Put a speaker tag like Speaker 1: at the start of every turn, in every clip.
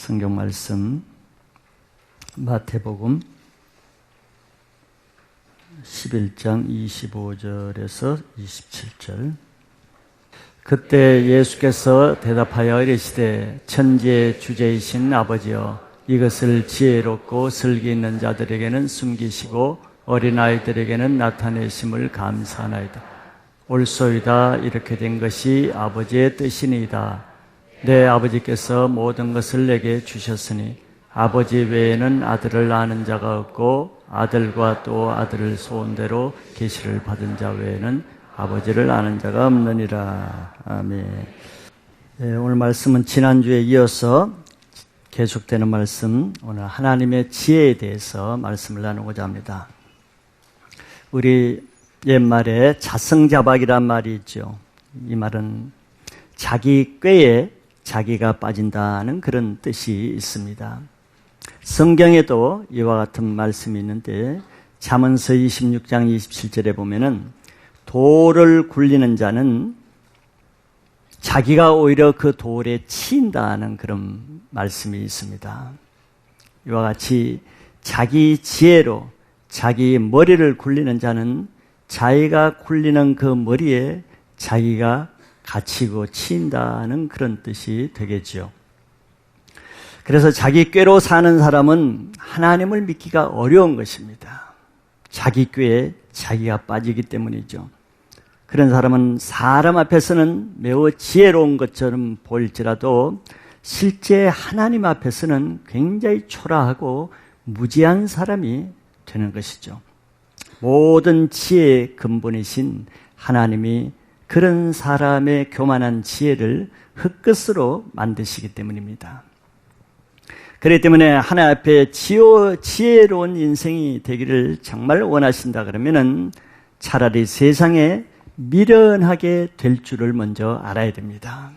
Speaker 1: 성경 말씀 마태복음 11장 25절에서 27절. 그때 예수께서 대답하여 이르시되 천지의 주제이신 아버지여, 이것을 지혜롭고 슬기 있는 자들에게는 숨기시고 어린아이들에게는 나타내심을 감사하나이다. 옳소이다. 이렇게 된 것이 아버지의 뜻이니이다. 내 아버지께서 모든 것을 내게 주셨으니 아버지 외에는 아들을 아는 자가 없고 아들과 또 아들을 소원대로 계시를 받은 자 외에는 아버지를 아는 자가 없느니라. 아멘. 네, 오늘 말씀은 지난주에 이어서 계속되는 말씀, 오늘 하나님의 지혜에 대해서 말씀을 나누고자 합니다. 우리 옛말에 자승자박이란 말이 있죠. 이 말은 자기 꾀에 자기가 빠진다는 그런 뜻이 있습니다. 성경에도 이와 같은 말씀이 있는데 잠언서 26장 27절에 보면은 돌을 굴리는 자는 자기가 오히려 그 돌에 치인다는 그런 말씀이 있습니다. 이와 같이 자기 지혜로 자기 머리를 굴리는 자는 자기가 굴리는 그 머리에 자기가 갇히고 치인다는 그런 뜻이 되겠죠. 그래서 자기 꾀로 사는 사람은 하나님을 믿기가 어려운 것입니다. 자기 꾀에 자기가 빠지기 때문이죠. 그런 사람은 사람 앞에서는 매우 지혜로운 것처럼 보일지라도 실제 하나님 앞에서는 굉장히 초라하고 무지한 사람이 되는 것이죠. 모든 지혜의 근본이신 하나님이 그런 사람의 교만한 지혜를 흙끝으로 만드시기 때문입니다. 그렇기 때문에 하나님 앞에 지혜로운 인생이 되기를 정말 원하신다 그러면은 차라리 세상에 미련하게 될 줄을 먼저 알아야 됩니다.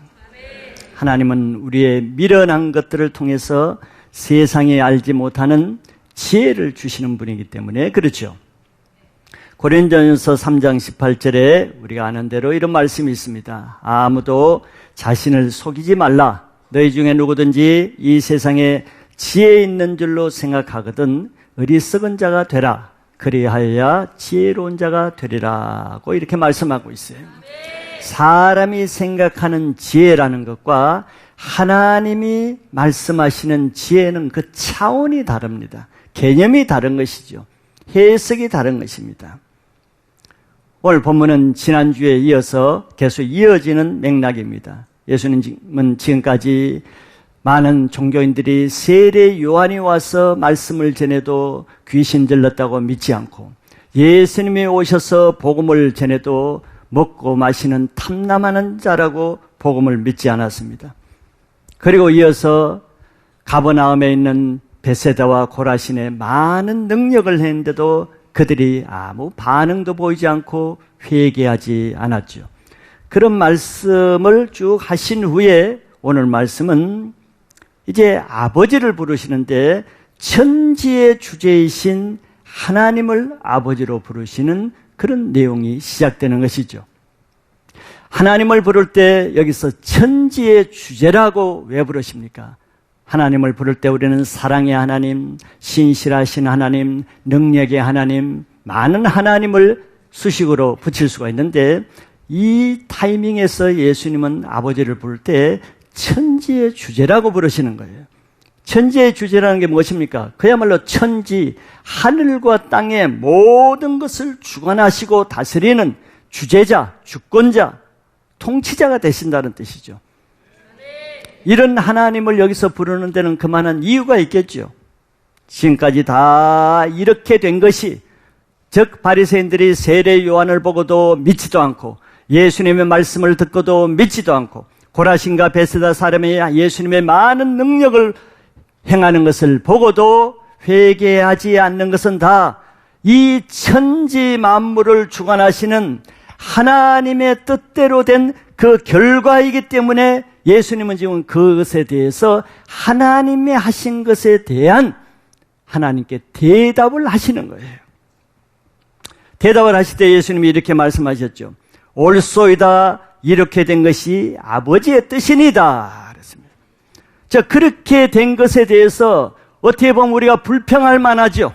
Speaker 1: 하나님은 우리의 미련한 것들을 통해서 세상에 알지 못하는 지혜를 주시는 분이기 때문에 그렇죠. 고린도전서 3장 18절에 우리가 아는 대로 이런 말씀이 있습니다. 아무도 자신을 속이지 말라. 너희 중에 누구든지 이 세상에 지혜 있는 줄로 생각하거든 어리석은 자가 되라. 그리하여야 지혜로운 자가 되리라고 이렇게 말씀하고 있어요. 사람이 생각하는 지혜라는 것과 하나님이 말씀하시는 지혜는 그 차원이 다릅니다. 개념이 다른 것이죠. 해석이 다른 것입니다. 오늘 본문은 지난주에 이어서 계속 이어지는 맥락입니다. 예수님은 지금까지 많은 종교인들이 세례 요한이 와서 말씀을 전해도 귀신 들렸다고 믿지 않고, 예수님이 오셔서 복음을 전해도 먹고 마시는 탐남하는 자라고 복음을 믿지 않았습니다. 그리고 이어서 가버나움에 있는 베세다와 고라신에 많은 능력을 했는데도 그들이 아무 반응도 보이지 않고 회개하지 않았죠. 그런 말씀을 쭉 하신 후에 오늘 말씀은 이제 아버지를 부르시는데 천지의 주제이신 하나님을 아버지로 부르시는 그런 내용이 시작되는 것이죠. 하나님을 부를 때 여기서 천지의 주제라고 왜 부르십니까? 하나님을 부를 때 우리는 사랑의 하나님, 신실하신 하나님, 능력의 하나님, 많은 하나님을 수식으로 붙일 수가 있는데 이 타이밍에서 예수님은 아버지를 부를 때 천지의 주제라고 부르시는 거예요. 천지의 주제라는 게 무엇입니까? 그야말로 천지, 하늘과 땅의 모든 것을 주관하시고 다스리는 주제자, 주권자, 통치자가 되신다는 뜻이죠. 이런 하나님을 여기서 부르는 데는 그만한 이유가 있겠죠. 지금까지 다 이렇게 된 것이, 즉 바리새인들이 세례 요한을 보고도 믿지도 않고 예수님의 말씀을 듣고도 믿지도 않고 고라신과 베세다 사람이 예수님의 많은 능력을 행하는 것을 보고도 회개하지 않는 것은 다 이 천지 만물을 주관하시는 하나님의 뜻대로 된 그 결과이기 때문에 예수님은 지금 그것에 대해서 하나님이 하신 것에 대한 하나님께 대답을 하시는 거예요. 대답을 하실 때 예수님이 이렇게 말씀하셨죠. 옳소이다. 이렇게 된 것이 아버지의 뜻이니다. 그랬습니다. 그렇게 된 것에 대해서 어떻게 보면 우리가 불평할 만하죠.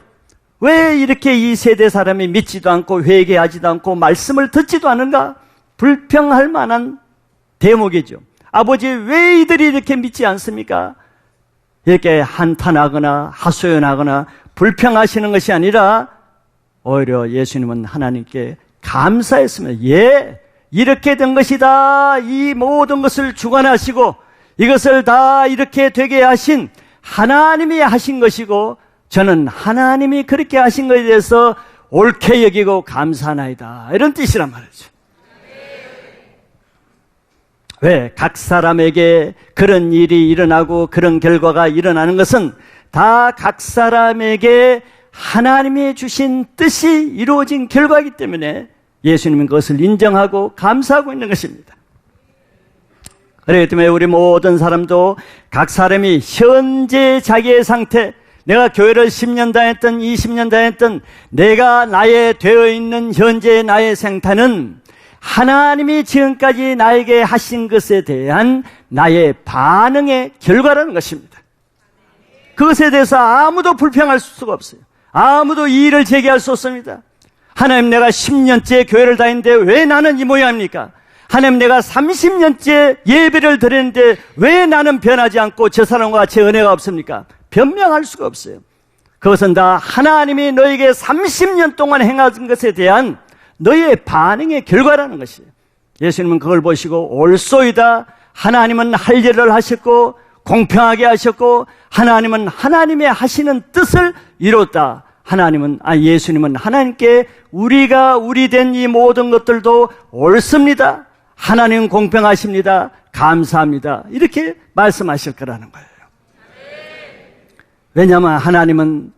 Speaker 1: 왜 이렇게 이 세대 사람이 믿지도 않고 회개하지도 않고 말씀을 듣지도 않은가? 불평할 만한 대목이죠. 아버지, 왜 이들이 이렇게 믿지 않습니까? 이렇게 한탄하거나 하소연하거나 불평하시는 것이 아니라 오히려 예수님은 하나님께 감사했으면, 예, 이렇게 된 것이다. 이 모든 것을 주관하시고 이것을 다 이렇게 되게 하신 하나님이 하신 것이고, 저는 하나님이 그렇게 하신 것에 대해서 옳게 여기고 감사하나이다, 이런 뜻이란 말이죠. 왜? 각 사람에게 그런 일이 일어나고 그런 결과가 일어나는 것은 다 각 사람에게 하나님이 주신 뜻이 이루어진 결과이기 때문에 예수님은 그것을 인정하고 감사하고 있는 것입니다. 그렇기 때문에 우리 모든 사람도 각 사람이 현재 자기의 상태, 내가 교회를 10년 다녔든 20년 다녔든 내가 나의 되어 있는 현재 나의 상태는 하나님이 지금까지 나에게 하신 것에 대한 나의 반응의 결과라는 것입니다. 그것에 대해서 아무도 불평할 수가 없어요. 아무도 이의를 제기할 수 없습니다. 하나님, 내가 10년째 교회를 다니는데 왜 나는 이 모양입니까? 하나님, 내가 30년째 예배를 드리는데 왜 나는 변하지 않고 저 사람과 같이 은혜가 없습니까? 변명할 수가 없어요. 그것은 다 하나님이 너에게 30년 동안 행하신 것에 대한 너의 반응의 결과라는 것이에요. 예수님은 그걸 보시고 옳소이다, 하나님은 할 일을 하셨고 공평하게 하셨고 하나님은 하나님의 하시는 뜻을 이뤘다. 예수님은 하나님께 우리가 우리 된 이 모든 것들도 옳습니다, 하나님은 공평하십니다, 감사합니다, 이렇게 말씀하실 거라는 거예요. 왜냐하면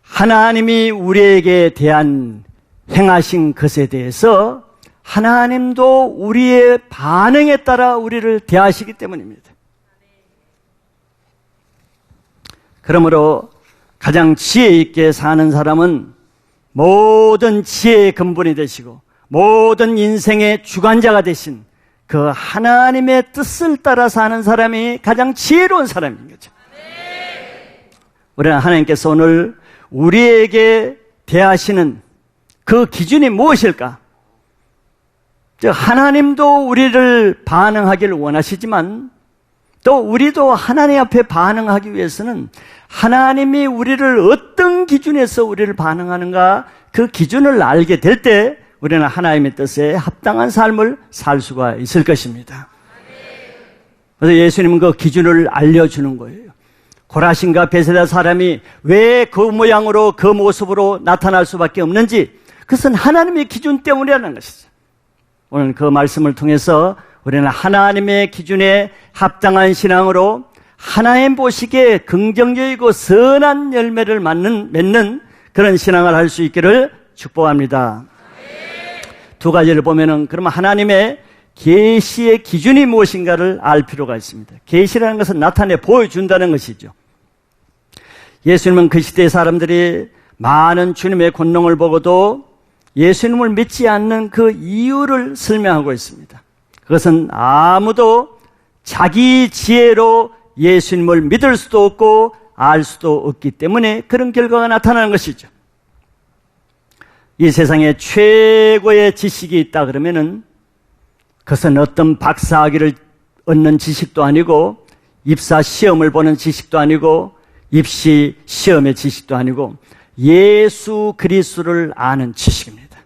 Speaker 1: 하나님이 우리에게 대한 행하신 것에 대해서 하나님도 우리의 반응에 따라 우리를 대하시기 때문입니다. 그러므로 가장 지혜 있게 사는 사람은 모든 지혜의 근본이 되시고 모든 인생의 주관자가 되신 그 하나님의 뜻을 따라 사는 사람이 가장 지혜로운 사람인 거죠. 우리는 하나님께서 오늘 우리에게 대하시는 그 기준이 무엇일까? 즉, 하나님도 우리를 반응하기를 원하시지만 또 우리도 하나님 앞에 반응하기 위해서는 하나님이 우리를 어떤 기준에서 우리를 반응하는가, 그 기준을 알게 될 때 우리는 하나님의 뜻에 합당한 삶을 살 수가 있을 것입니다. 그래서 예수님은 그 기준을 알려주는 거예요. 고라신과 베세다 사람이 왜 그 모양으로 그 모습으로 나타날 수밖에 없는지, 그것은 하나님의 기준 때문이라는 것이죠. 오늘 그 말씀을 통해서 우리는 하나님의 기준에 합당한 신앙으로 하나님 보시기에 긍정적이고 선한 열매를 맺는 그런 신앙을 할 수 있기를 축복합니다. 두 가지를 보면은, 그러면 하나님의 계시의 기준이 무엇인가를 알 필요가 있습니다. 계시라는 것은 나타내 보여준다는 것이죠. 예수님은 그 시대의 사람들이 많은 주님의 권능을 보고도 예수님을 믿지 않는 그 이유를 설명하고 있습니다. 그것은 아무도 자기 지혜로 예수님을 믿을 수도 없고 알 수도 없기 때문에 그런 결과가 나타나는 것이죠. 이 세상에 최고의 지식이 있다 그러면은 그것은 어떤 박사학위를 얻는 지식도 아니고 입사 시험을 보는 지식도 아니고 입시 시험의 지식도 아니고 예수 그리스도를 아는 지식입니다.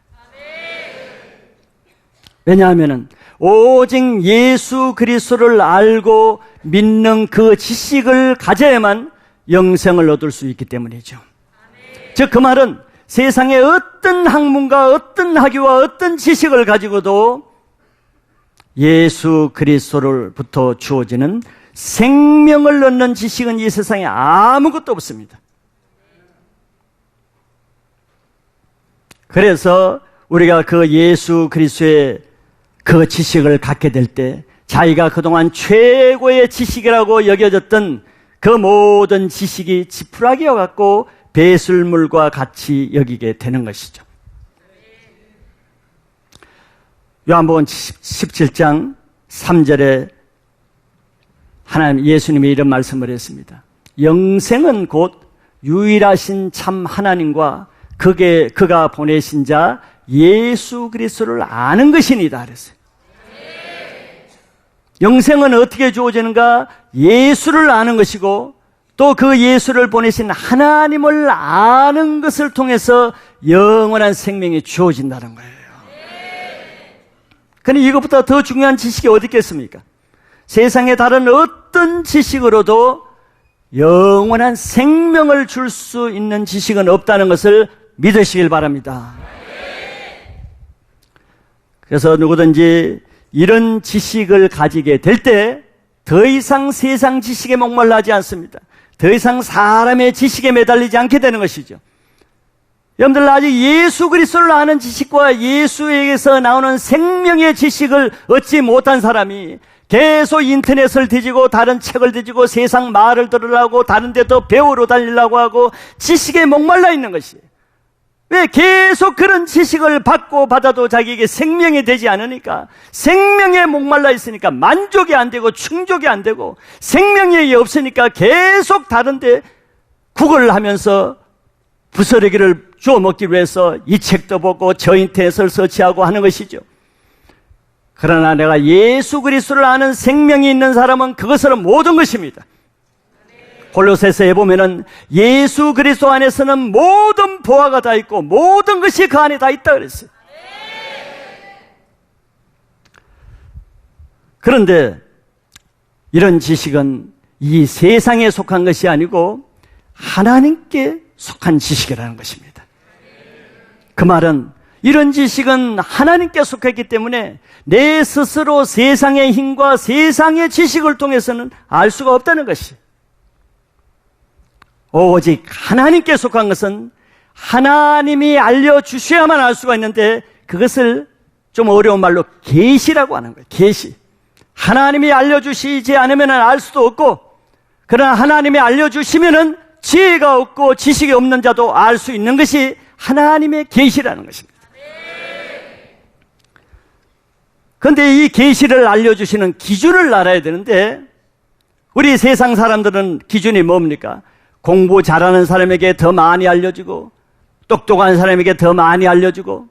Speaker 1: 왜냐하면은 오직 예수 그리스도를 알고 믿는 그 지식을 가져야만 영생을 얻을 수 있기 때문이죠. 즉, 그 말은 세상의 어떤 학문과 어떤 학위와 어떤 지식을 가지고도 예수 그리스도로부터 주어지는 생명을 얻는 지식은 이 세상에 아무것도 없습니다. 그래서 우리가 그 예수 그리스도의 그 지식을 갖게 될 때 자기가 그동안 최고의 지식이라고 여겨졌던 그 모든 지식이 지푸라기와 같고 배설물과 같이 여기게 되는 것이죠. 요한복음 17장 3절에 하나님, 예수님이 이런 말씀을 했습니다. 영생은 곧 유일하신 참 하나님과 그가 보내신 자 예수 그리스도를 아는 것이니다 그랬어요. 영생은 어떻게 주어지는가? 예수를 아는 것이고 또 그 예수를 보내신 하나님을 아는 것을 통해서 영원한 생명이 주어진다는 거예요. 그런데 이것보다 더 중요한 지식이 어디 있겠습니까? 세상의 다른 어떤 지식으로도 영원한 생명을 줄 수 있는 지식은 없다는 것을 믿으시길 바랍니다. 그래서 누구든지 이런 지식을 가지게 될 때 더 이상 세상 지식에 목말라 하지 않습니다. 더 이상 사람의 지식에 매달리지 않게 되는 것이죠. 여러분들, 아직 예수 그리스도를 아는 지식과 예수에게서 나오는 생명의 지식을 얻지 못한 사람이 계속 인터넷을 뒤지고 다른 책을 뒤지고 세상 말을 들으려고 다른 데 더 배우러 다니려고 하고 지식에 목말라 있는 것이에요. 왜? 계속 그런 지식을 받고 받아도 자기에게 생명이 되지 않으니까, 생명에 목말라 있으니까 만족이 안 되고 충족이 안 되고 생명력이 없으니까 계속 다른 데 구걸을 하면서 부스러기를 주워 먹기 위해서 이 책도 보고 저 인터넷을 서치하고 하는 것이죠. 그러나 내가 예수 그리스도를 아는 생명이 있는 사람은 그것은 모든 것입니다. 골로새서에 보면은 예수 그리스도 안에서는 모든 보화가 다 있고 모든 것이 그 안에 다 있다 그랬어요. 그런데 이런 지식은 이 세상에 속한 것이 아니고 하나님께 속한 지식이라는 것입니다. 그 말은 이런 지식은 하나님께 속했기 때문에 내 스스로 세상의 힘과 세상의 지식을 통해서는 알 수가 없다는 것이. 오직 하나님께 속한 것은 하나님이 알려주셔야만 알 수가 있는데 그것을 좀 어려운 말로 계시라고 하는 거예요. 계시. 하나님이 알려주시지 않으면 알 수도 없고, 그러나 하나님이 알려주시면은 지혜가 없고 지식이 없는 자도 알 수 있는 것이 하나님의 계시라는 것입니다. 그런데 이 계시를 알려주시는 기준을 알아야 되는데 우리 세상 사람들은 기준이 뭡니까? 공부 잘하는 사람에게 더 많이 알려주고 똑똑한 사람에게 더 많이 알려주고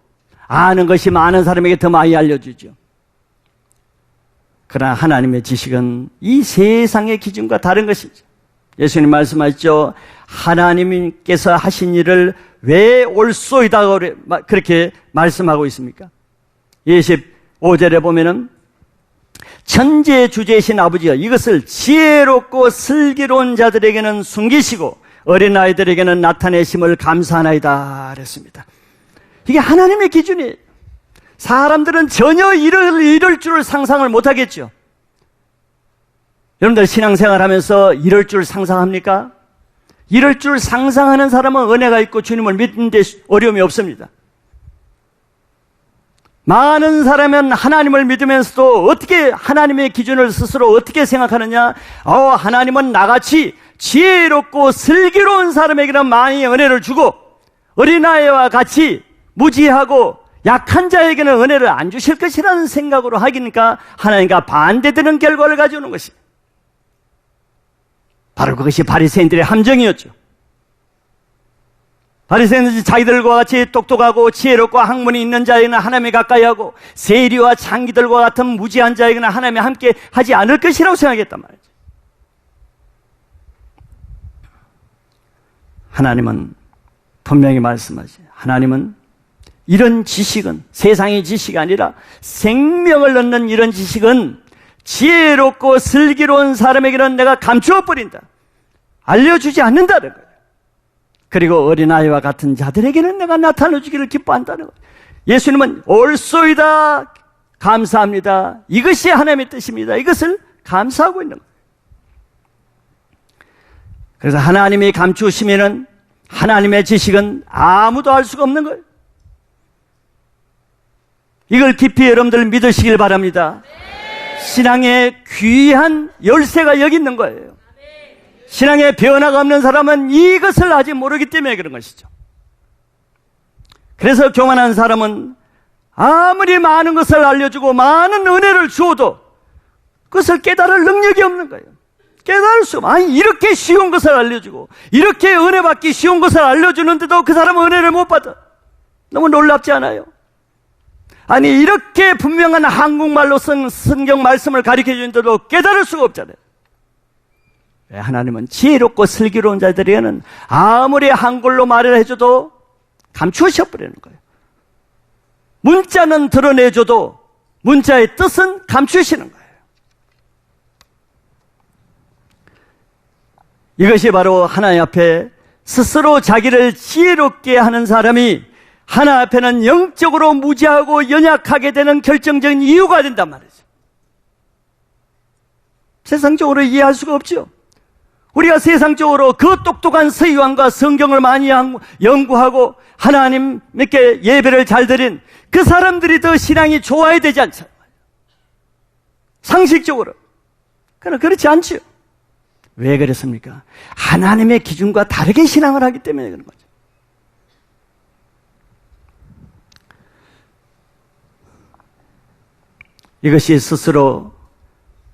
Speaker 1: 아는 것이 많은 사람에게 더 많이 알려주죠. 그러나 하나님의 지식은 이 세상의 기준과 다른 것이죠. 예수님 말씀하셨죠. 하나님께서 하신 일을 왜 옳소이다 그렇게 말씀하고 있습니까? 25절에 보면은 천지의 주제이신 아버지가 이것을 지혜롭고 슬기로운 자들에게는 숨기시고 어린아이들에게는 나타내심을 감사하나이다 그랬습니다. 이게 하나님의 기준이에요. 사람들은 전혀 이럴 줄을 상상을 못하겠죠. 여러분들 신앙생활하면서 이럴 줄 상상합니까? 이럴 줄 상상하는 사람은 은혜가 있고 주님을 믿는 데 어려움이 없습니다. 많은 사람은 하나님을 믿으면서도 어떻게 하나님의 기준을 스스로 어떻게 생각하느냐? 하나님은 나같이 지혜롭고 슬기로운 사람에게는 많이 은혜를 주고 어린아이와 같이 무지하고 약한 자에게는 은혜를 안 주실 것이라는 생각으로 하기니까 하나님과 반대되는 결과를 가져오는 것이 바로 그것이 바리새인들의 함정이었죠. 바리새인들이 자기들과 같이 똑똑하고 지혜롭고 학문이 있는 자에게는 하나님에 가까이 하고 세리와 창기들과 같은 무지한 자에게는 하나님에 함께 하지 않을 것이라고 생각했단 말이죠. 하나님은 분명히 말씀하시죠. 하나님은 이런 지식은 세상의 지식이 아니라 생명을 얻는 이런 지식은 지혜롭고 슬기로운 사람에게는 내가 감추어 버린다. 알려주지 않는다는 거예요. 그리고 어린아이와 같은 자들에게는 내가 나타내주기를 기뻐한다는 거예요. 예수님은 옳소이다, 감사합니다. 이것이 하나님의 뜻입니다. 이것을 감사하고 있는 거예요. 그래서 하나님이 감추시면은 하나님의 지식은 아무도 알 수가 없는 거예요. 이걸 깊이 여러분들 믿으시길 바랍니다. 신앙의 귀한 열쇠가 여기 있는 거예요. 신앙의 변화가 없는 사람은 이것을 아직 모르기 때문에 그런 것이죠. 그래서 교만한 사람은 아무리 많은 것을 알려주고 많은 은혜를 주어도 그것을 깨달을 능력이 없는 거예요. 깨달을 수 없어. 아니, 이렇게 쉬운 것을 알려주고, 이렇게 은혜 받기 쉬운 것을 알려주는데도 그 사람은 은혜를 못 받아. 너무 놀랍지 않아요? 아니, 이렇게 분명한 한국말로 쓴 성경 말씀을 가르쳐 주는데도 깨달을 수가 없잖아요. 왜? 하나님은 지혜롭고 슬기로운 자들에게는 아무리 한글로 말을 해줘도 감추어버리는 거예요. 문자는 드러내줘도 문자의 뜻은 감추시는 거예요. 이것이 바로 하나님 앞에 스스로 자기를 지혜롭게 하는 사람이 하나님 앞에는 영적으로 무지하고 연약하게 되는 결정적인 이유가 된단 말이죠. 세상적으로 이해할 수가 없죠. 우리가 세상적으로 그 똑똑한 서기관과 성경을 많이 연구하고 하나님께 예배를 잘 드린 그 사람들이 더 신앙이 좋아야 되지 않잖아요. 상식적으로. 그러나 그렇지 않죠. 왜 그랬습니까? 하나님의 기준과 다르게 신앙을 하기 때문에 그런 거죠. 이것이 스스로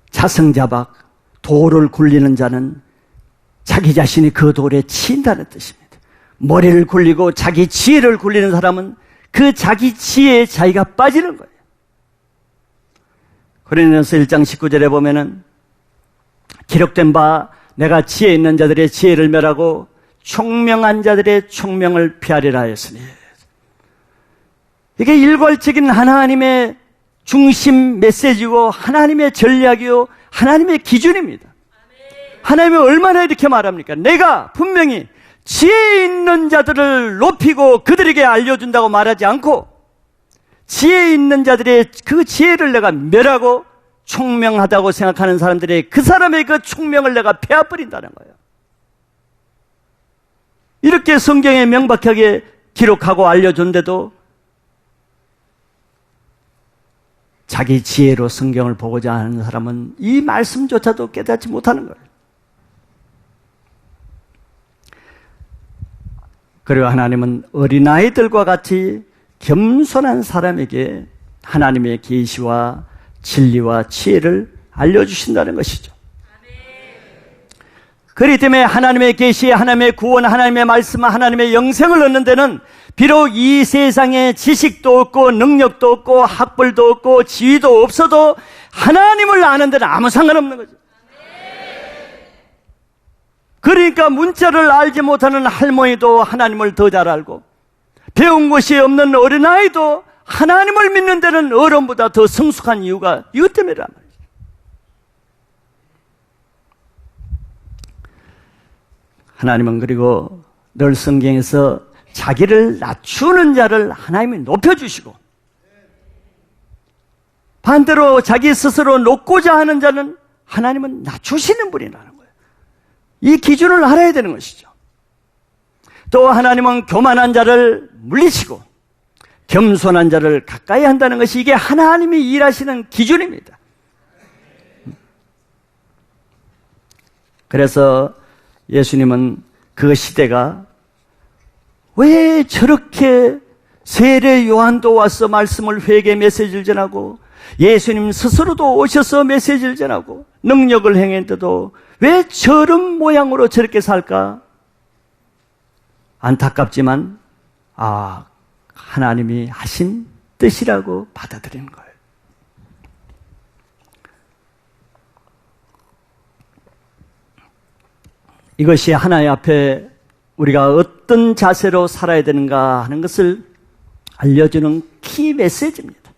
Speaker 1: 자승자박, 돌을 굴리는 자는 자기 자신이 그 돌에 치인다는 뜻입니다. 머리를 굴리고 자기 지혜를 굴리는 사람은 그 자기 지혜에 자기가 빠지는 거예요. 고린도전서 1장 19절에 보면은 기록된 바 내가 지혜 있는 자들의 지혜를 멸하고 총명한 자들의 총명을 피하리라 하였으니, 이게 일괄적인 하나님의 중심 메시지고 하나님의 전략이요 하나님의 기준입니다. 하나님이 얼마나 이렇게 말합니까? 내가 분명히 지혜 있는 자들을 높이고 그들에게 알려준다고 말하지 않고 지혜 있는 자들의 그 지혜를 내가 멸하고 총명하다고 생각하는 사람들의 그 사람의 그 총명을 내가 패아버린다는 거예요. 이렇게 성경에 명백하게 기록하고 알려준데도 자기 지혜로 성경을 보고자 하는 사람은 이 말씀조차도 깨닫지 못하는 거예요. 그리고 하나님은 어린아이들과 같이 겸손한 사람에게 하나님의 계시와 진리와 지혜를 알려주신다는 것이죠. 그렇기 때문에 하나님의 계시, 하나님의 구원, 하나님의 말씀, 하나님의 영생을 얻는 데는 비록 이 세상에 지식도 없고 능력도 없고 학벌도 없고 지위도 없어도 하나님을 아는 데는 아무 상관없는 거죠. 그러니까 문자를 알지 못하는 할머니도 하나님을 더 잘 알고 배운 것이 없는 어린아이도 하나님을 믿는 데는 어른보다 더 성숙한 이유가 이것 때문이란 말이죠. 하나님은 그리고 늘 성경에서 자기를 낮추는 자를 하나님이 높여주시고 반대로 자기 스스로 높고자 하는 자는 하나님은 낮추시는 분이라는 거예요. 이 기준을 알아야 되는 것이죠. 또 하나님은 교만한 자를 물리치고 겸손한 자를 가까이 한다는 것이 이게 하나님이 일하시는 기준입니다. 그래서 예수님은 그 시대가 왜 저렇게 세례 요한도 와서 말씀을 회개 메시지를 전하고 예수님 스스로도 오셔서 메시지를 전하고 능력을 행했는데도 왜 저런 모양으로 저렇게 살까? 안타깝지만 하나님이 하신 뜻이라고 받아들이는 거예요. 이것이 하나님 앞에 우리가 어떤 자세로 살아야 되는가 하는 것을 알려주는 키 메시지입니다.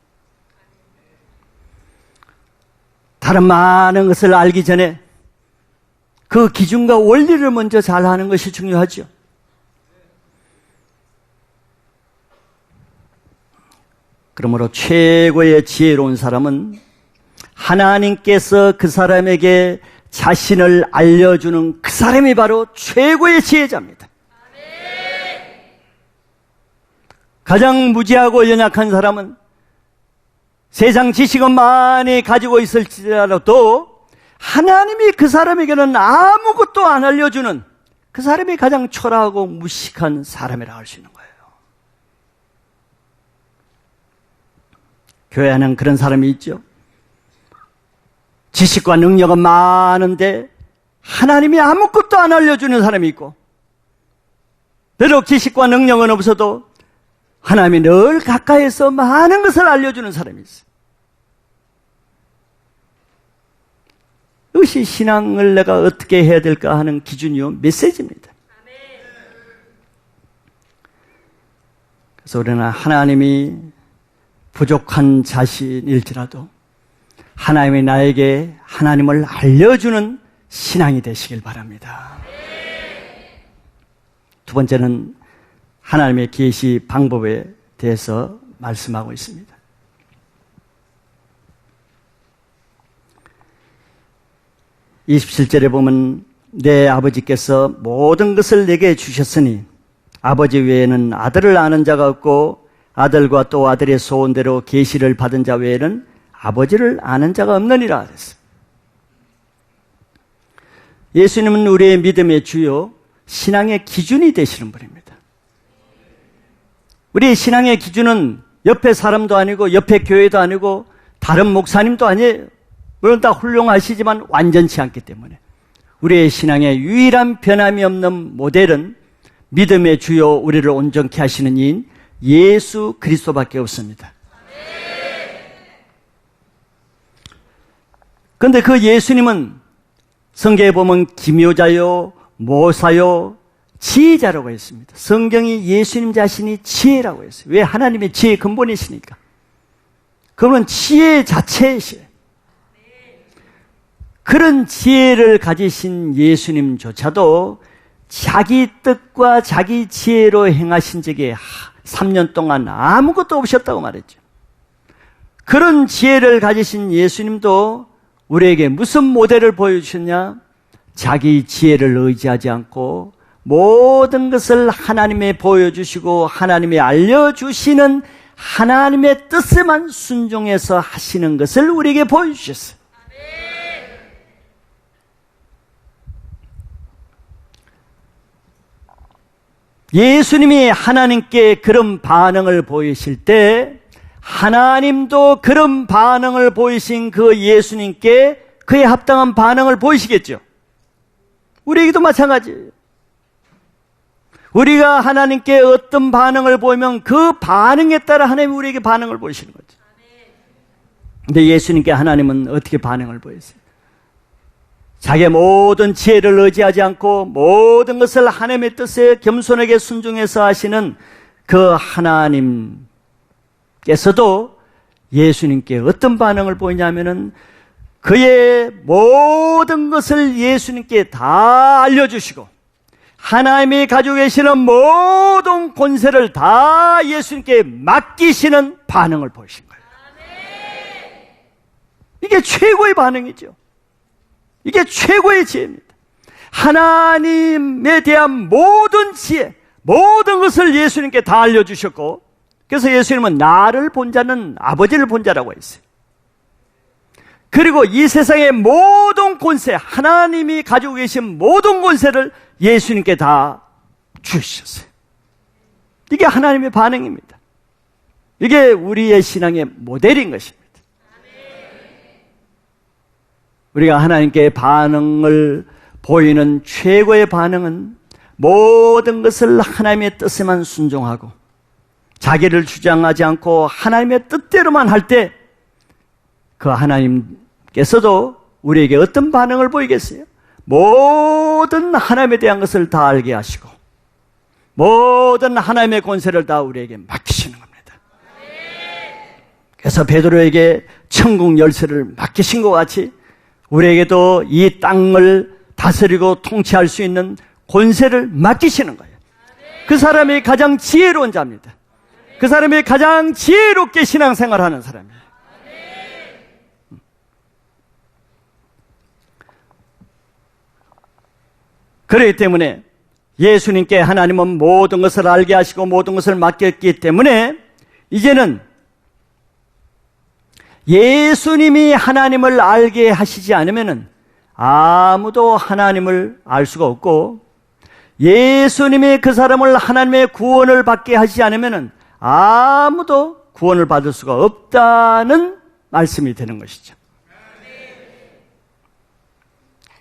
Speaker 1: 다른 많은 것을 알기 전에 그 기준과 원리를 먼저 잘 아는 것이 중요하죠. 그러므로 최고의 지혜로운 사람은 하나님께서 그 사람에게 자신을 알려주는 그 사람이 바로 최고의 지혜자입니다. 가장 무지하고 연약한 사람은 세상 지식은 많이 가지고 있을지라도 하나님이 그 사람에게는 아무것도 안 알려주는 그 사람이 가장 초라하고 무식한 사람이라고 할 수 있는 거예요. 교회 안에는 그런 사람이 있죠. 지식과 능력은 많은데 하나님이 아무것도 안 알려주는 사람이 있고, 비록 지식과 능력은 없어도 하나님이 늘 가까이에서 많은 것을 알려주는 사람이 있어요. 이것이 신앙을 내가 어떻게 해야 될까 하는 기준이요, 메시지입니다. 그래서 우리는 하나님이 부족한 자신일지라도 하나님이 나에게 하나님을 알려주는 신앙이 되시길 바랍니다. 두 번째는 하나님의 계시 방법에 대해서 말씀하고 있습니다. 27절에 보면 내 아버지께서 모든 것을 내게 주셨으니 아버지 외에는 아들을 아는 자가 없고 아들과 또 아들의 소원대로 계시를 받은 자 외에는 아버지를 아는 자가 없느니라 그랬어요. 예수님은 우리의 믿음의 주요 신앙의 기준이 되시는 분입니다. 우리의 신앙의 기준은 옆에 사람도 아니고 옆에 교회도 아니고 다른 목사님도 아니에요. 물론 다 훌륭하시지만 완전치 않기 때문에 우리의 신앙의 유일한 변함이 없는 모델은 믿음의 주요 우리를 온전케 하시는 이인 예수 그리스도밖에 없습니다. 그런데 그 예수님은 성경에 보면 기묘자요, 모사요, 지혜자라고 했습니다. 성경이 예수님 자신이 지혜라고 했어요. 왜? 하나님의 지혜의 근본이시니까. 그분은 지혜 자체이시에요. 그런 지혜를 가지신 예수님조차도 자기 뜻과 자기 지혜로 행하신 적에 3년 동안 아무것도 없었다고 말했죠. 그런 지혜를 가지신 예수님도 우리에게 무슨 모델을 보여주셨냐? 자기 지혜를 의지하지 않고 모든 것을 하나님의 보여주시고 하나님의 알려주시는 하나님의 뜻에만 순종해서 하시는 것을 우리에게 보여주셨어요. 예수님이 하나님께 그런 반응을 보이실 때 하나님도 그런 반응을 보이신 그 예수님께 그에 합당한 반응을 보이시겠죠. 우리에게도 마찬가지예요. 우리가 하나님께 어떤 반응을 보이면 그 반응에 따라 하나님이 우리에게 반응을 보이시는 거죠. 근데 예수님께 하나님은 어떻게 반응을 보였어요? 자기의 모든 지혜를 의지하지 않고 모든 것을 하나님의 뜻에 겸손하게 순종해서 하시는 그 하나님께서도 예수님께 어떤 반응을 보이냐면은 그의 모든 것을 예수님께 다 알려주시고 하나님이 가지고 계시는 모든 권세를 다 예수님께 맡기시는 반응을 보이신 거예요. 이게 최고의 반응이죠. 이게 최고의 지혜입니다. 하나님에 대한 모든 지혜, 모든 것을 예수님께 다 알려주셨고, 그래서 예수님은 나를 본 자는 아버지를 본 자라고 했어요. 그리고 이 세상의 모든 권세, 하나님이 가지고 계신 모든 권세를 예수님께 다 주셨어요. 이게 하나님의 반응입니다. 이게 우리의 신앙의 모델인 것입니다. 우리가 하나님께 반응을 보이는 최고의 반응은 모든 것을 하나님의 뜻에만 순종하고 자기를 주장하지 않고 하나님의 뜻대로만 할 때 그 하나님께서도 우리에게 어떤 반응을 보이겠어요? 모든 하나님에 대한 것을 다 알게 하시고 모든 하나님의 권세를 다 우리에게 맡기시는 겁니다. 그래서 베드로에게 천국 열쇠를 맡기신 것 같이 우리에게도 이 땅을 다스리고 통치할 수 있는 권세를 맡기시는 거예요. 그 사람이 가장 지혜로운 자입니다. 그 사람이 가장 지혜롭게 신앙생활하는 사람이에요. 그렇기 때문에 예수님께 하나님은 모든 것을 알게 하시고 모든 것을 맡겼기 때문에 이제는 예수님이 하나님을 알게 하시지 않으면 아무도 하나님을 알 수가 없고 예수님이 그 사람을 하나님의 구원을 받게 하시지 않으면 아무도 구원을 받을 수가 없다는 말씀이 되는 것이죠.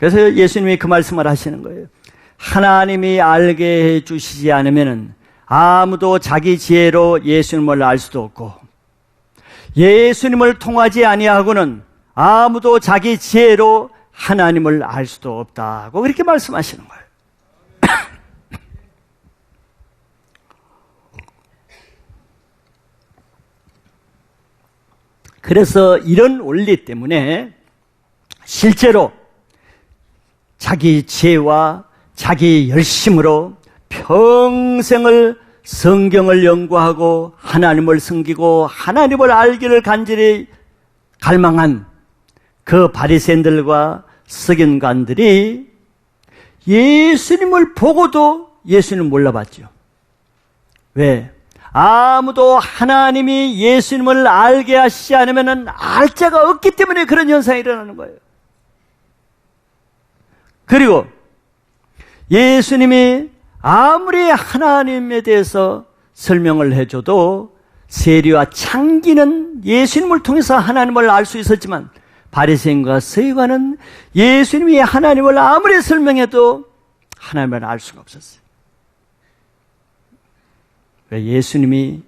Speaker 1: 그래서 예수님이 그 말씀을 하시는 거예요. 하나님이 알게 해주시지 않으면 아무도 자기 지혜로 예수님을 알 수도 없고, 예수님을 통하지 아니하고는 아무도 자기 지혜로 하나님을 알 수도 없다고 그렇게 말씀하시는 거예요. 그래서 이런 원리 때문에 실제로 자기 지혜와 자기 열심으로 평생을 성경을 연구하고 하나님을 섬기고 하나님을 알기를 간절히 갈망한 그 바리새인들과 서기관들이 예수님을 보고도 예수님을 몰라봤죠. 왜? 아무도 하나님이 예수님을 알게 하시지 않으면 알 자가 없기 때문에 그런 현상이 일어나는 거예요. 그리고 예수님이 아무리 하나님에 대해서 설명을 해줘도 세리와 창기는 예수님을 통해서 하나님을 알 수 있었지만 바리새인과 서기관은 예수님이 하나님을 아무리 설명해도 하나님을 알 수가 없었어요. 왜? 예수님이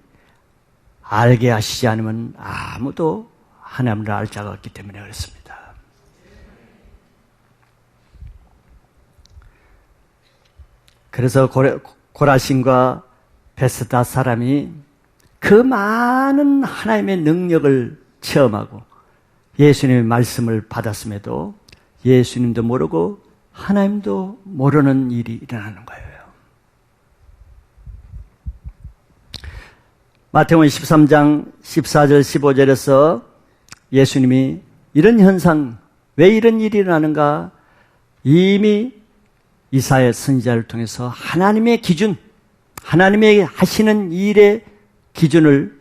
Speaker 1: 알게 하시지 않으면 아무도 하나님을 알 자가 없기 때문에 그렇습니다. 그래서 고라신과 베스다 사람이 그 많은 하나님의 능력을 체험하고 예수님의 말씀을 받았음에도 예수님도 모르고 하나님도 모르는 일이 일어나는 거예요. 마태복음 13장 14절 15절에서 예수님이 이런 현상, 왜 이런 일이 일어나는가 이미 이사야 선지자를 통해서 하나님의 기준, 하나님의 하시는 일의 기준을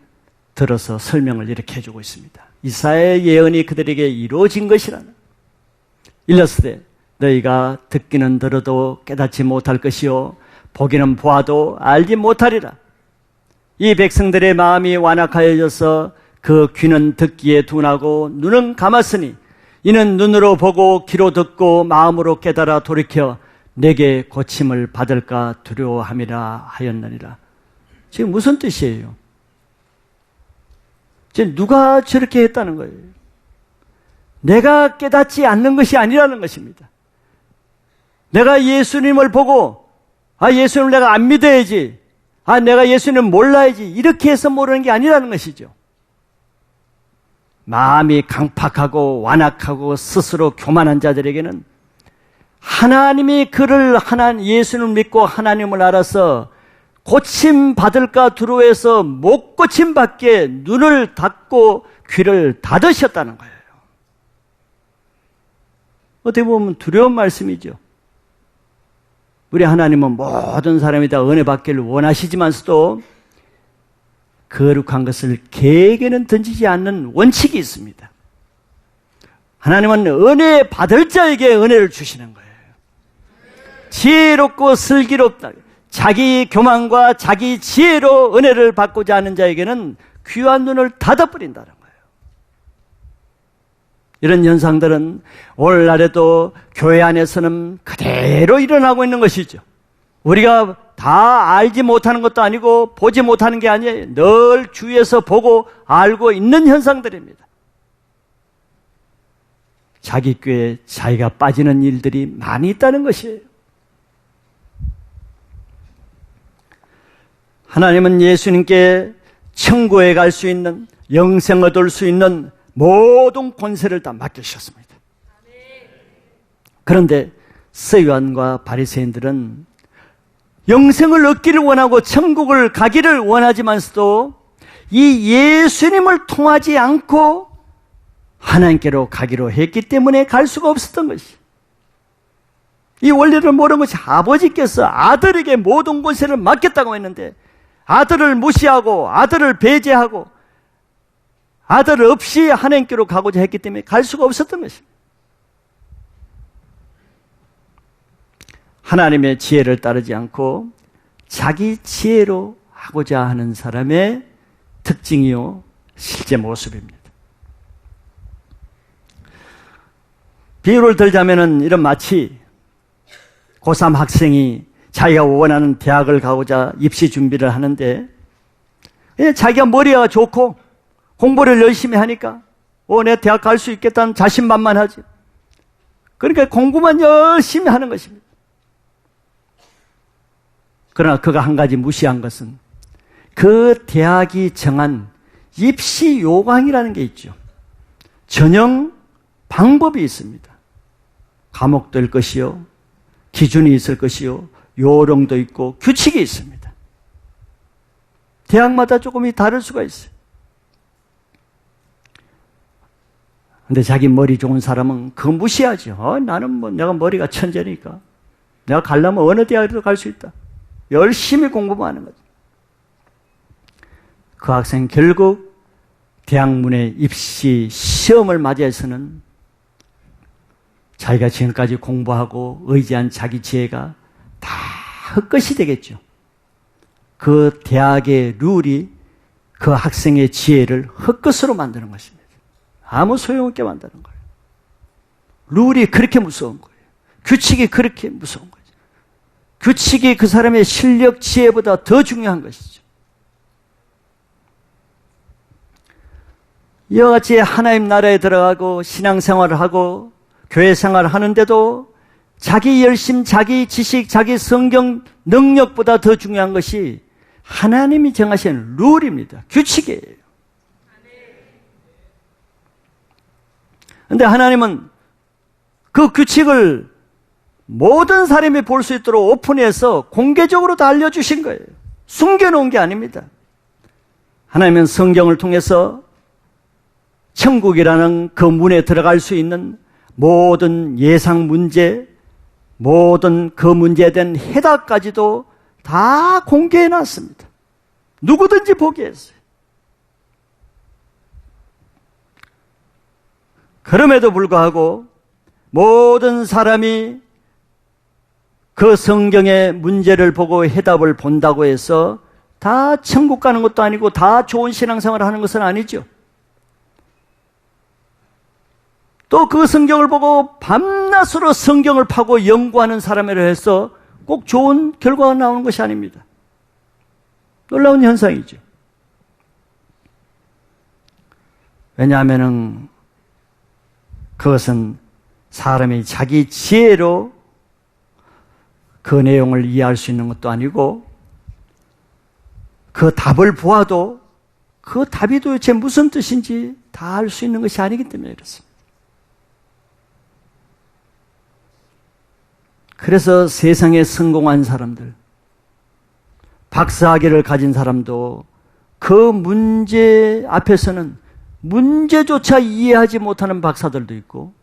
Speaker 1: 들어서 설명을 이렇게 해주고 있습니다. 이사야의 예언이 그들에게 이루어진 것이라는. 일렀으되 너희가 듣기는 들어도 깨닫지 못할 것이요 보기는 보아도 알지 못하리라. 이 백성들의 마음이 완악하여져서 그 귀는 듣기에 둔하고 눈은 감았으니 이는 눈으로 보고 귀로 듣고 마음으로 깨달아 돌이켜 내게 고침을 받을까 두려워함이라 하였느니라. 지금 무슨 뜻이에요? 지금 누가 저렇게 했다는 거예요? 내가 깨닫지 않는 것이 아니라는 것입니다. 내가 예수님을 보고 예수님을 내가 안 믿어야지, 내가 예수님을 몰라야지 이렇게 해서 모르는 게 아니라는 것이죠. 마음이 강팍하고 완악하고 스스로 교만한 자들에게는 하나님이 그를 예수님을 믿고 하나님을 알아서 고침 받을까 두려워해서 못 고침 받게 눈을 닫고 귀를 닫으셨다는 거예요. 어떻게 보면 두려운 말씀이죠. 우리 하나님은 모든 사람이 다 은혜 받기를 원하시지만서도 거룩한 것을 개에게는 던지지 않는 원칙이 있습니다. 하나님은 은혜 받을 자에게 은혜를 주시는 거예요. 지혜롭고 슬기롭다. 자기 교만과 자기 지혜로 은혜를 받고자 하는 자에게는 귀한 눈을 닫아버린다는 거예요. 이런 현상들은 오늘날에도 교회 안에서는 그대로 일어나고 있는 것이죠. 우리가 다 알지 못하는 것도 아니고 보지 못하는 게 아니에요. 늘 주위에서 보고 알고 있는 현상들입니다. 자기 꾀에 자기가 빠지는 일들이 많이 있다는 것이에요. 하나님은 예수님께 천국에 갈 수 있는, 영생을 얻을 수 있는 모든 권세를 다 맡기셨습니다. 그런데 서기관과 바리새인들은 영생을 얻기를 원하고 천국을 가기를 원하지만서도 이 예수님을 통하지 않고 하나님께로 가기로 했기 때문에 갈 수가 없었던 것이. 이 원리를 모르는 것이 아버지께서 아들에게 모든 권세를 맡겼다고 했는데 아들을 무시하고 아들을 배제하고 아들 없이 하나님께로 가고자 했기 때문에 갈 수가 없었던 것입니다. 하나님의 지혜를 따르지 않고 자기 지혜로 하고자 하는 사람의 특징이요 실제 모습입니다. 비유를 들자면은 이런 마치 고3 학생이 자기가 원하는 대학을 가고자 입시 준비를 하는데 자기가 머리가 좋고 공부를 열심히 하니까 내 대학 갈 수 있겠다는 자신만만하지. 그러니까 공부만 열심히 하는 것입니다. 그러나 그가 한 가지 무시한 것은 그 대학이 정한 입시 요강이라는 게 있죠. 전형 방법이 있습니다. 과목도 일 것이요, 기준이 있을 것이요, 요령도 있고 규칙이 있습니다. 대학마다 조금이 다를 수가 있어요. 근데 자기 머리 좋은 사람은 그거 무시하죠. 나는 내가 머리가 천재니까 내가 가려면 어느 대학에도 갈 수 있다. 열심히 공부만 하는 거죠. 그 학생 결국 대학문의 입시 시험을 맞이해서는 자기가 지금까지 공부하고 의지한 자기 지혜가 다 헛것이 되겠죠. 그 대학의 룰이 그 학생의 지혜를 헛것으로 만드는 것입니다. 아무 소용없게 만드는 거예요. 룰이 그렇게 무서운 거예요. 규칙이 그렇게 무서운 거죠. 규칙이 그 사람의 실력, 지혜보다 더 중요한 것이죠. 이와 같이 하나님 나라에 들어가고 신앙생활을 하고 교회 생활을 하는데도 자기 열심, 자기 지식, 자기 성경 능력보다 더 중요한 것이 하나님이 정하신 룰입니다. 규칙이에요. 그런데 하나님은 그 규칙을 모든 사람이 볼 수 있도록 오픈해서 공개적으로 다 알려주신 거예요. 숨겨놓은 게 아닙니다. 하나님은 성경을 통해서 천국이라는 그 문에 들어갈 수 있는 모든 예상 문제, 모든 그 문제에 대한 해답까지도 다 공개해 놨습니다. 누구든지 보게 했어요. 그럼에도 불구하고 모든 사람이 그 성경의 문제를 보고 해답을 본다고 해서 다 천국 가는 것도 아니고 다 좋은 신앙생활을 하는 것은 아니죠. 또 그 성경을 보고 밤낮으로 성경을 파고 연구하는 사람이라 해서 꼭 좋은 결과가 나오는 것이 아닙니다. 놀라운 현상이죠. 왜냐하면 그것은 사람이 자기 지혜로 그 내용을 이해할 수 있는 것도 아니고 그 답을 보아도 그 답이 도대체 무슨 뜻인지 다 알 수 있는 것이 아니기 때문에 그렇습니다. 그래서 세상에 성공한 사람들, 박사학위를 가진 사람도 그 문제 앞에서는 문제조차 이해하지 못하는 박사들도 있고,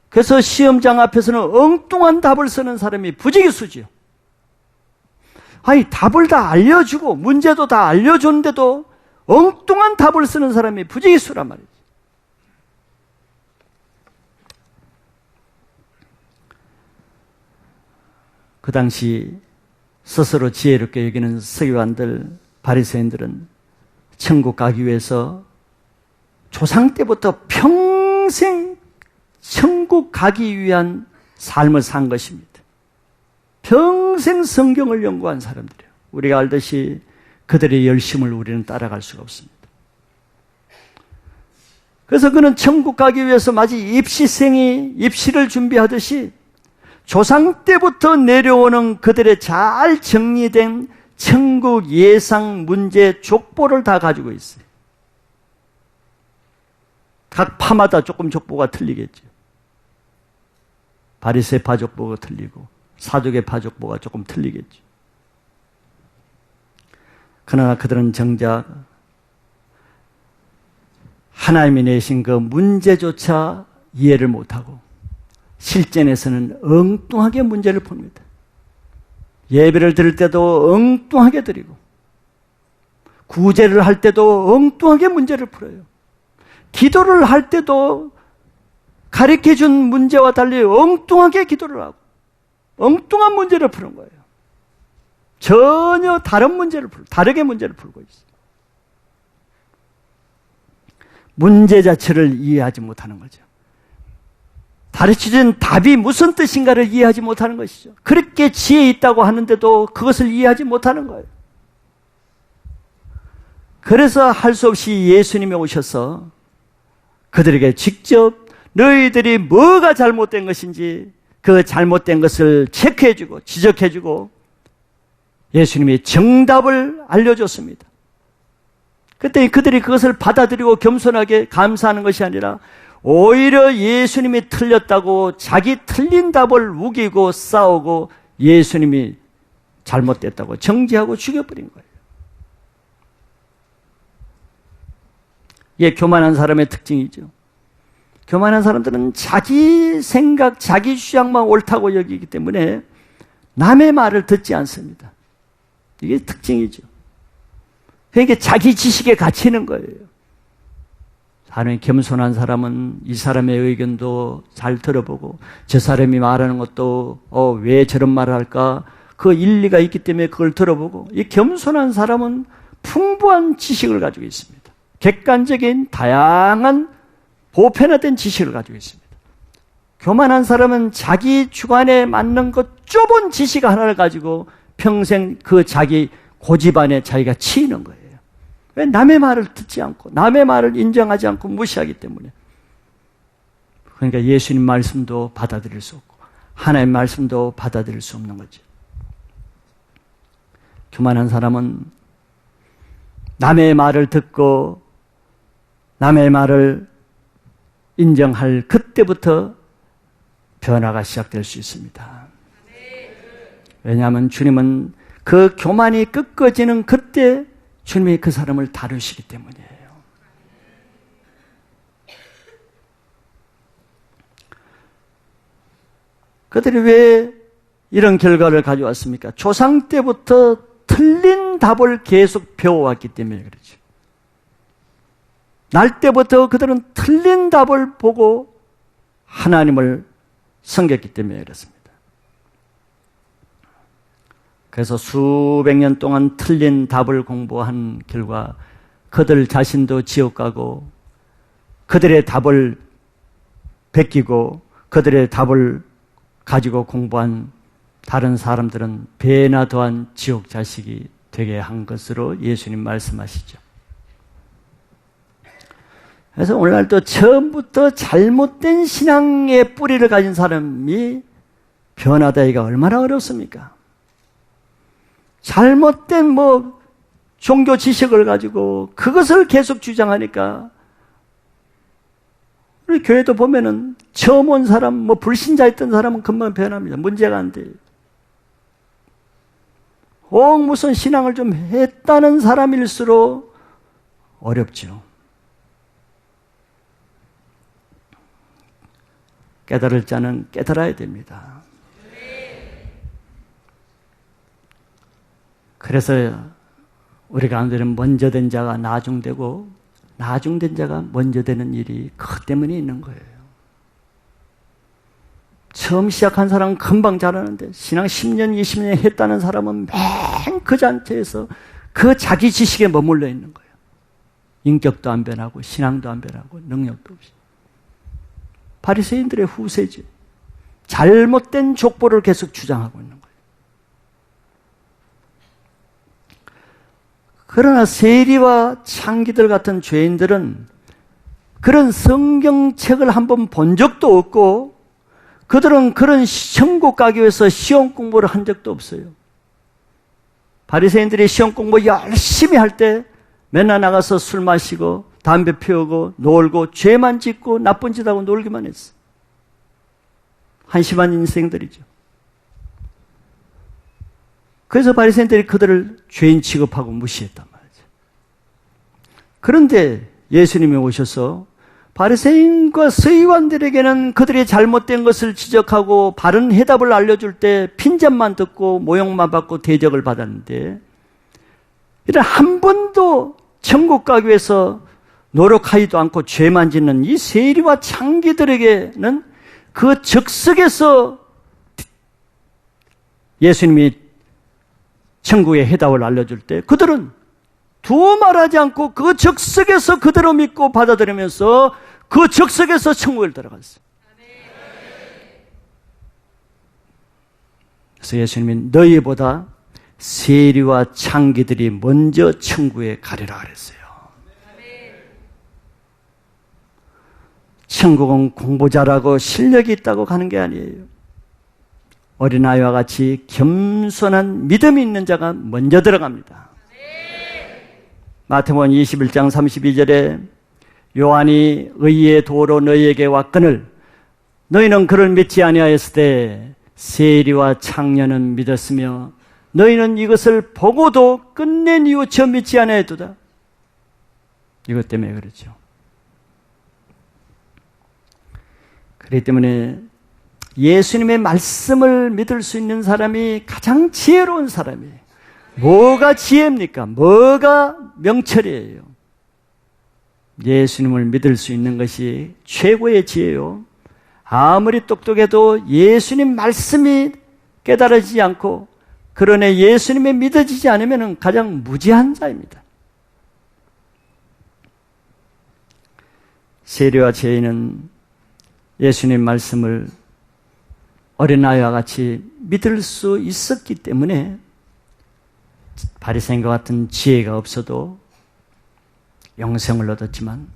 Speaker 1: 그래서 시험장 앞에서는 엉뚱한 답을 쓰는 사람이 부지기수지요. 아니, 답을 다 알려주고 문제도 다 알려줬는데도 엉뚱한 답을 쓰는 사람이 부지기수란 말이죠. 그 당시 스스로 지혜롭게 여기는 서기관들, 바리새인들은 천국 가기 위해서 조상 때부터 평생 천국 가기 위한 삶을 산 것입니다. 평생 성경을 연구한 사람들이에요. 우리가 알듯이 그들의 열심을 우리는 따라갈 수가 없습니다. 그래서 그는 천국 가기 위해서 마치 입시생이 입시를 준비하듯이 조상 때부터 내려오는 그들의 잘 정리된 천국 예상 문제 족보를 다 가지고 있어요. 각 파마다 조금 족보가 틀리겠죠. 바리새파 족보가 틀리고 사두개파 족보가 조금 틀리겠죠. 그러나 그들은 정작 하나님이 내신 그 문제조차 이해를 못하고 실전에서는 엉뚱하게 문제를 풉니다. 예배를 드릴 때도 엉뚱하게 드리고 구제를 할 때도 엉뚱하게 문제를 풀어요. 기도를 할 때도 가르쳐준 문제와 달리 엉뚱하게 기도를 하고 엉뚱한 문제를 푸는 거예요. 전혀 다른 문제를 다르게 문제를 풀고 있어요. 문제 자체를 이해하지 못하는 거죠. 가르쳐준 답이 무슨 뜻인가를 이해하지 못하는 것이죠. 그렇게 지혜 있다고 하는데도 그것을 이해하지 못하는 거예요. 그래서 할 수 없이 예수님이 오셔서 그들에게 직접 너희들이 뭐가 잘못된 것인지 그 잘못된 것을 체크해주고 지적해주고 예수님이 정답을 알려줬습니다. 그때 그들이 그것을 받아들이고 겸손하게 감사하는 것이 아니라 오히려 예수님이 틀렸다고 자기 틀린 답을 우기고 싸우고 예수님이 잘못됐다고 정죄하고 죽여버린 거예요. 이게 교만한 사람의 특징이죠. 교만한 사람들은 자기 생각, 자기 주장만 옳다고 여기기 때문에 남의 말을 듣지 않습니다. 이게 특징이죠. 그러니까 자기 지식에 갇히는 거예요. 사람이 겸손한 사람은 이 사람의 의견도 잘 들어보고 저 사람이 말하는 것도 왜 저런 말을 할까? 그 일리가 있기 때문에 그걸 들어보고 이 겸손한 사람은 풍부한 지식을 가지고 있습니다. 객관적인 다양한 보편화된 지식을 가지고 있습니다. 교만한 사람은 자기 주관에 맞는 것 좁은 지식 하나를 가지고 평생 그 자기 고집안에 자기가 치이는 거예요. 왜? 남의 말을 듣지 않고 남의 말을 인정하지 않고 무시하기 때문에. 그러니까 예수님 말씀도 받아들일 수 없고 하나님 말씀도 받아들일 수 없는 거죠. 교만한 사람은 남의 말을 듣고 남의 말을 인정할 그때부터 변화가 시작될 수 있습니다. 왜냐하면 주님은 그 교만이 꺾어지는 그때 주님이 그 사람을 다루시기 때문이에요. 그들이 왜 이런 결과를 가져왔습니까? 조상 때부터 틀린 답을 계속 배워왔기 때문에 그렇죠. 날 때부터 그들은 틀린 답을 보고 하나님을 섬겼기 때문에 그렇습니다. 그래서 수백 년 동안 틀린 답을 공부한 결과 그들 자신도 지옥 가고 그들의 답을 베끼고 그들의 답을 가지고 공부한 다른 사람들은 배나 더한 지옥 자식이 되게 한 것으로 예수님 말씀하시죠. 그래서 오늘날도 처음부터 잘못된 신앙의 뿌리를 가진 사람이 변화되기가 얼마나 어렵습니까? 잘못된 종교 지식을 가지고 그것을 계속 주장하니까 우리 교회도 보면은 처음 온 사람, 불신자였던 사람은 금방 변합니다. 문제가 안 돼요. 혹 무슨 신앙을 좀 했다는 사람일수록 어렵죠. 깨달을 자는 깨달아야 됩니다. 그래서 우리 가운데는 먼저 된 자가 나중되고 나중된 자가 먼저 되는 일이 그것 때문에 있는 거예요. 처음 시작한 사람은 금방 잘하는데 신앙 10년, 20년 했다는 사람은 맨 그 잔태에서 그 자기 지식에 머물러 있는 거예요. 인격도 안 변하고 신앙도 안 변하고 능력도 없이. 바리새인들의 후세죠. 잘못된 족보를 계속 주장하고 있는 거예요. 그러나 세리와 창기들 같은 죄인들은 그런 성경책을 한번 본 적도 없고 그들은 그런 천국 가기 위해서 시험 공부를 한 적도 없어요. 바리새인들이 시험 공부 열심히 할 때 맨날 나가서 술 마시고 담배 피우고 놀고 죄만 짓고 나쁜 짓 하고 놀기만 했어. 한심한 인생들이죠. 그래서 바리새인들이 그들을 죄인 취급하고 무시했단 말이죠. 그런데 예수님이 오셔서 바리새인과 서기관들에게는 그들이 잘못된 것을 지적하고 바른 해답을 알려줄 때 핀잔만 듣고 모욕만 받고 대적을 받았는데 이런 한 번도 천국 가기 위해서 노력하지도 않고 죄만 짓는 이 세리와 창기들에게는 그 적석에서 예수님이 천국의 해답을 알려줄 때 그들은 두말하지 않고 그 적석에서 그대로 믿고 받아들이면서 그 적석에서 천국을 들어갔어요. 그래서 예수님이 너희보다 세리와 창기들이 먼저 천국에 가리라 그랬어요. 천국은 공부 잘하고 실력이 있다고 가는 게 아니에요. 어린아이와 같이 겸손한 믿음이 있는 자가 먼저 들어갑니다. 마태복음 21장 32절에 요한이 의의 도로 너희에게 왔거늘 너희는 그를 믿지 아니하였을 때 세리와 창녀는 믿었으며 너희는 이것을 보고도 끝내 뉘우쳐 믿지 아니하였도다. 이것 때문에 그렇죠. 그렇기 때문에 예수님의 말씀을 믿을 수 있는 사람이 가장 지혜로운 사람이에요. 뭐가 지혜입니까? 뭐가 명철이에요? 예수님을 믿을 수 있는 것이 최고의 지혜요. 아무리 똑똑해도 예수님 말씀이 깨달아지지 않고 그러나 예수님이 믿어지지 않으면 가장 무지한 자입니다. 세리와 죄인은 예수님 말씀을 어린아이와 같이 믿을 수 있었기 때문에 바리새인과 같은 지혜가 없어도 영생을 얻었지만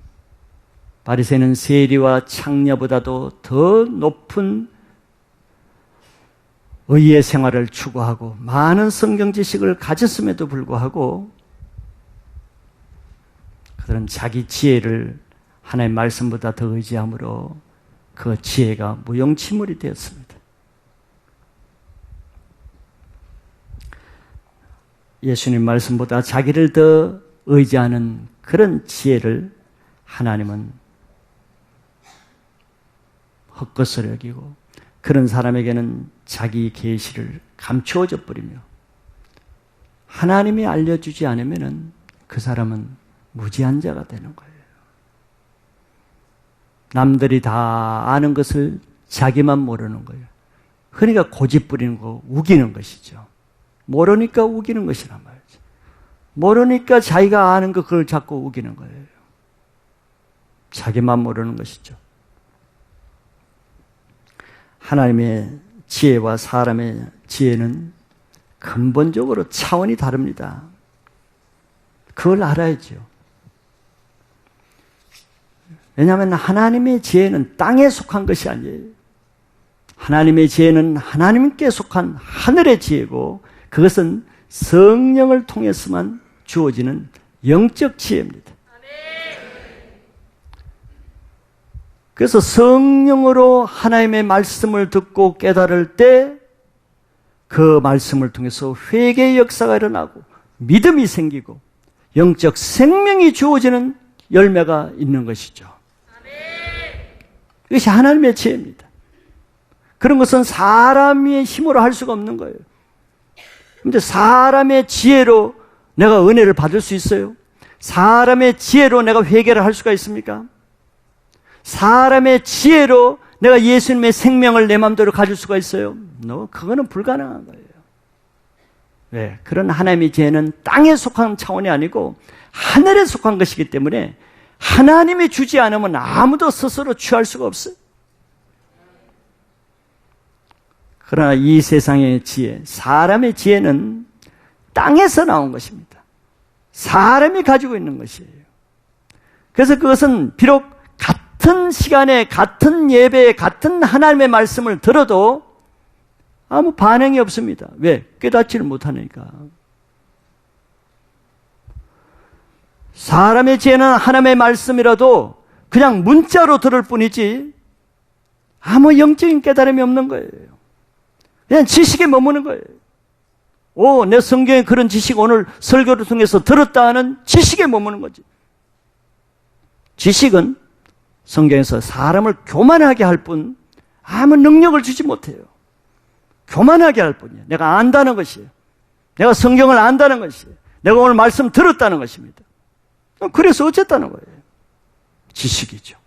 Speaker 1: 바리새인은 세리와 창녀보다도 더 높은 의의 생활을 추구하고 많은 성경 지식을 가졌음에도 불구하고 그들은 자기 지혜를 하나님의 말씀보다 더 의지함으로 그 지혜가 무용지물이 되었습니다. 예수님 말씀보다 자기를 더 의지하는 그런 지혜를 하나님은 헛것을 여기고 그런 사람에게는 자기 계시를 감추어져 버리며 하나님이 알려주지 않으면 그 사람은 무지한 자가 되는 거예요. 남들이 다 아는 것을 자기만 모르는 거예요. 그러니까 고집 부리는 거, 우기는 것이죠. 모르니까 우기는 것이란 말이죠. 모르니까 자기가 아는 거 그걸 자꾸 우기는 거예요. 자기만 모르는 것이죠. 하나님의 지혜와 사람의 지혜는 근본적으로 차원이 다릅니다. 그걸 알아야죠. 왜냐하면 하나님의 지혜는 땅에 속한 것이 아니에요. 하나님의 지혜는 하나님께 속한 하늘의 지혜고 그것은 성령을 통해서만 주어지는 영적 지혜입니다. 그래서 성령으로 하나님의 말씀을 듣고 깨달을 때 그 말씀을 통해서 회개의 역사가 일어나고 믿음이 생기고 영적 생명이 주어지는 열매가 있는 것이죠. 이것이 하나님의 지혜입니다. 그런 것은 사람의 힘으로 할 수가 없는 거예요. 그런데 사람의 지혜로 내가 은혜를 받을 수 있어요? 사람의 지혜로 내가 회개를 할 수가 있습니까? 사람의 지혜로 내가 예수님의 생명을 내 마음대로 가질 수가 있어요? 그거는 불가능한 거예요. 왜? 그런 하나님의 지혜는 땅에 속한 차원이 아니고 하늘에 속한 것이기 때문에 하나님이 주지 않으면 아무도 스스로 취할 수가 없어요. 그러나 이 세상의 지혜, 사람의 지혜는 땅에서 나온 것입니다. 사람이 가지고 있는 것이에요. 그래서 그것은 비록 같은 시간에 같은 예배에 같은 하나님의 말씀을 들어도 아무 반응이 없습니다. 왜? 깨닫지를 못하니까. 사람의 지혜는 하나님의 말씀이라도 그냥 문자로 들을 뿐이지 아무 영적인 깨달음이 없는 거예요. 그냥 지식에 머무는 거예요. 내 성경에 그런 지식 오늘 설교를 통해서 들었다 하는 지식에 머무는 거지. 지식은 성경에서 사람을 교만하게 할 뿐 아무 능력을 주지 못해요. 교만하게 할 뿐이에요. 내가 안다는 것이에요. 내가 성경을 안다는 것이에요. 내가 오늘 말씀 들었다는 것입니다. 그래서 어쨌다는 거예요. 지식이죠.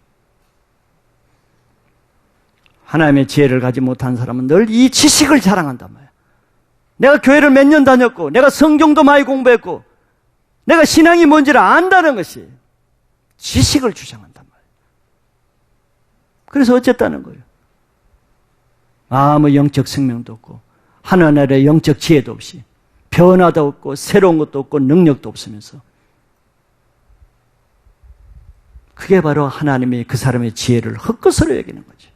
Speaker 1: 하나님의 지혜를 가지 못한 사람은 늘 이 지식을 자랑한단 말이에요. 내가 교회를 몇 년 다녔고 내가 성경도 많이 공부했고 내가 신앙이 뭔지를 안다는 것이 지식을 주장한단 말이에요. 그래서 어쨌다는 거예요. 아무 영적 생명도 없고 하나님의 영적 지혜도 없이, 변화도 없고 새로운 것도 없고 능력도 없으면서, 그게 바로 하나님이 그 사람의 지혜를 헛것으로 여기는 거죠.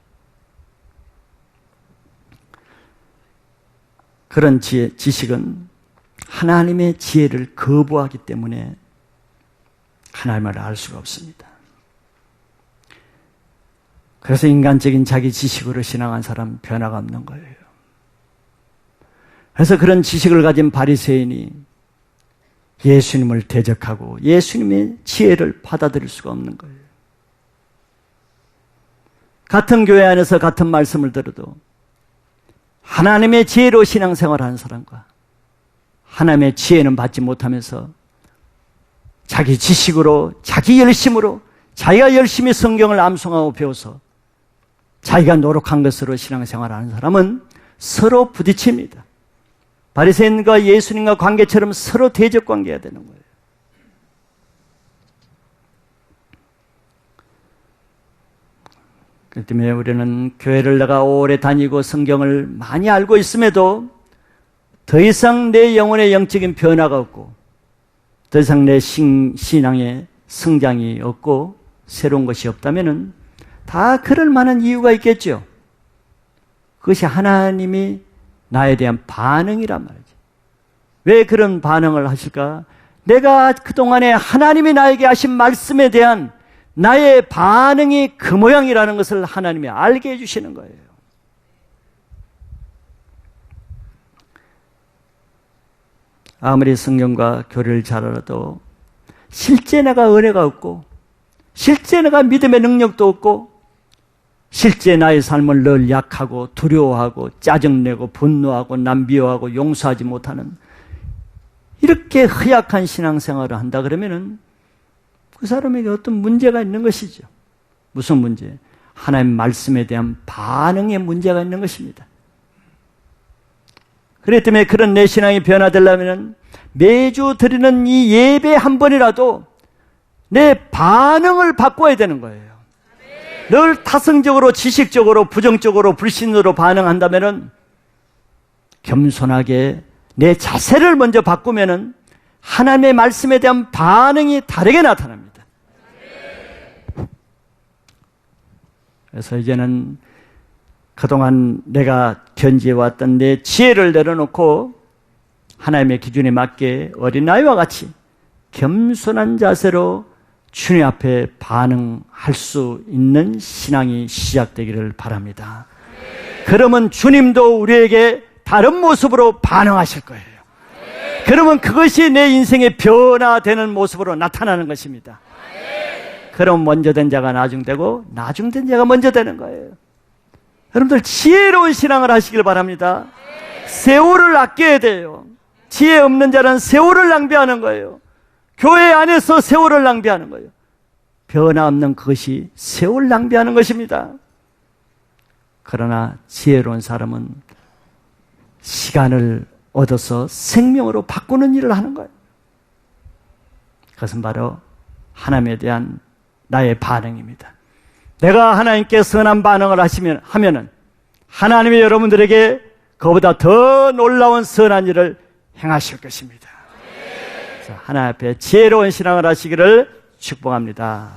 Speaker 1: 그런 지식은 하나님의 지혜를 거부하기 때문에 하나님을 알 수가 없습니다. 그래서 인간적인 자기 지식으로 신앙한 사람은 변화가 없는 거예요. 그래서 그런 지식을 가진 바리새인이 예수님을 대적하고 예수님의 지혜를 받아들일 수가 없는 거예요. 같은 교회 안에서 같은 말씀을 들어도 하나님의 지혜로 신앙생활하는 사람과 하나님의 지혜는 받지 못하면서 자기 지식으로, 자기 열심으로, 자기가 열심히 성경을 암송하고 배워서 자기가 노력한 것으로 신앙생활하는 사람은 서로 부딪힙니다. 바리새인과 예수님과 관계처럼 서로 대적 관계가 되는 거예요. 그렇기 때문에 우리는 교회를 내가 오래 다니고 성경을 많이 알고 있음에도 더 이상 내 영혼의 영적인 변화가 없고 더 이상 내 신앙의 성장이 없고 새로운 것이 없다면 다 그럴 만한 이유가 있겠죠. 그것이 하나님이 나에 대한 반응이란 말이죠. 왜 그런 반응을 하실까? 내가 그동안에 하나님이 나에게 하신 말씀에 대한 나의 반응이 그 모양이라는 것을 하나님이 알게 해주시는 거예요. 아무리 성경과 교리를 잘 알아도 실제 내가 은혜가 없고 실제 내가 믿음의 능력도 없고 실제 나의 삶을 늘 약하고 두려워하고 짜증내고 분노하고 남비워하고 용서하지 못하는 이렇게 허약한 신앙생활을 한다 그러면은 그 사람에게 어떤 문제가 있는 것이죠. 무슨 문제? 하나님 말씀에 대한 반응에 문제가 있는 것입니다. 그렇기 때문에 그런 내 신앙이 변화되려면 매주 드리는 이 예배 한 번이라도 내 반응을 바꿔야 되는 거예요. 늘 타성적으로, 지식적으로, 부정적으로, 불신으로 반응한다면 겸손하게 내 자세를 먼저 바꾸면 하나님의 말씀에 대한 반응이 다르게 나타납니다. 그래서 이제는 그동안 내가 견지해왔던 내 지혜를 내려놓고 하나님의 기준에 맞게 어린아이와 같이 겸손한 자세로 주님 앞에 반응할 수 있는 신앙이 시작되기를 바랍니다. 그러면 주님도 우리에게 다른 모습으로 반응하실 거예요. 그러면 그것이 내 인생의 변화되는 모습으로 나타나는 것입니다. 그럼 먼저 된 자가 나중되고 나중된 자가 먼저 되는 거예요. 여러분들 지혜로운 신앙을 하시길 바랍니다. 세월을 아껴야 돼요. 지혜 없는 자는 세월을 낭비하는 거예요. 교회 안에서 세월을 낭비하는 거예요. 변화 없는 그것이 세월 낭비하는 것입니다. 그러나 지혜로운 사람은 시간을 얻어서 생명으로 바꾸는 일을 하는 거예요. 그것은 바로 하나님에 대한 나의 반응입니다. 내가 하나님께 선한 반응을 하면은 하나님이 여러분들에게 그보다 더 놀라운 선한 일을 행하실 것입니다. 하나님 앞에 지혜로운 신앙을 하시기를 축복합니다.